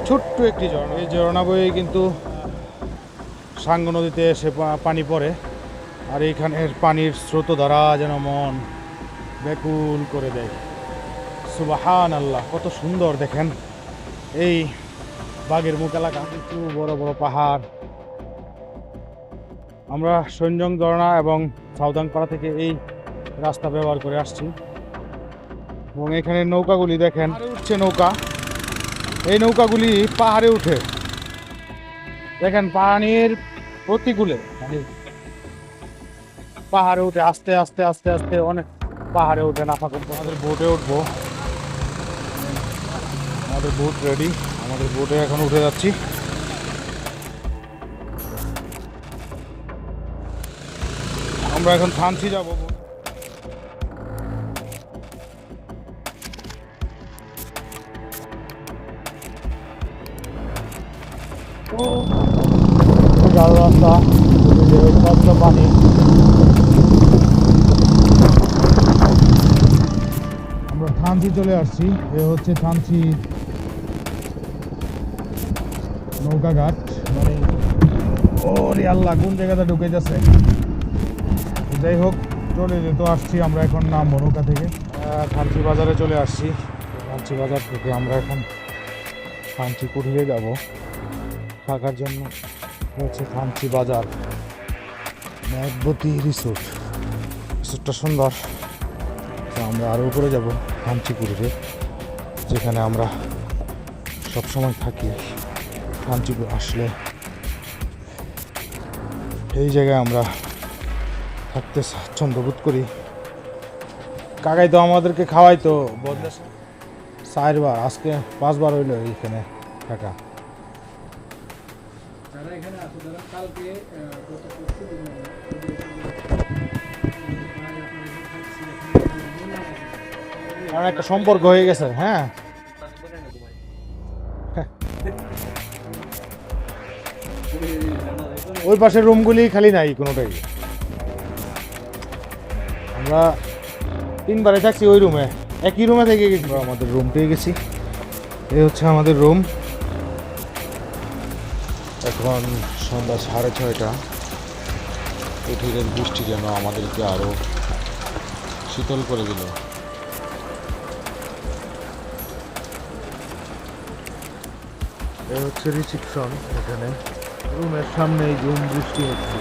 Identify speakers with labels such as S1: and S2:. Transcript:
S1: ছোট্ট একটি ঝর্ণা। এই ঝর্ণা বয়ে কিন্তু সাঙ্গু নদীতে এসে পানি পড়ে, আর এইখানের পানির স্রোতধারা যেন মন ব্যাকুল করে দেয়। সুবহান আল্লাহ, কত সুন্দর দেখেন এই বাগের মুখ এলাকা, কিছু বড় বড় পাহাড়। আমরা সঞ্জং ঝর্ণা এবং সাউদাংপাড়া থেকে এই রাস্তা ব্যবহার করে আসছি, এবং এখানে নৌকাগুলি দেখেন উঠছে নৌকা। এই নৌকাগুলি পাহাড়ে উঠে, দেখেন পানির প্রতিকূলে মানে পাহাড়ে উঠে আস্তে আস্তে আস্তে আস্তে অনেক পাহাড়ে উঠে নাফা করবো। আমাদের বোটে উঠবো, আমাদের বোট রেডি, আমাদের বোটে এখন উঠে যাচ্ছি। আমরা এখন থানচি যাবো। রাস্তা পানি, আমরা থানচি চলে আসছি। এ হচ্ছে থানচি নৌকাঘাট। মানে ওরে আল্লাহ, কোন জায়গাটা ঢুকে যাচ্ছে। যাই হোক, চলে যেতে আসছি আমরা এখন নামবো নৌকা থেকে। থানচি বাজারে চলে আসছি। থানচি বাজার থেকে আমরা এখন থানচি কুঠিরে যাব থাকার জন্য। হচ্ছে থানচি বাজার, মেঘবতী রিসোর্ট। রিসোর্টটা সুন্দর। তো আমরা আরও উপরে যাব থানচি কুঠিরে, যেখানে আমরা সবসময় থাকি। থানচি আসলে এই জায়গায় আমরা থাকতে স্বাচ্ছন্দ্য বোধ করি। কাকাই তো আমাদেরকে খাওয়াই তো বদলে 4বার, আজকে 5বার হইলো এইখানে থাকা। কারণ একটা সম্পর্ক হয়ে গেছে। হ্যাঁ, ওই পাশের রুমগুলি খালি নাই কোনোটাই। আমরা 3বারে থাকছি ওই রুমে, একই রুমে থেকে গেছি। আমাদের রুম পেয়ে গেছি। এই হচ্ছে আমাদের রুম। এখন সন্ধ্যা 6:30। কুঠিরের বৃষ্টি যেন আমাদেরকে আরো শীতল করে দিল। এই হচ্ছে রিসেপশন। এখানে রুমের সামনেই বৃষ্টি হচ্ছে।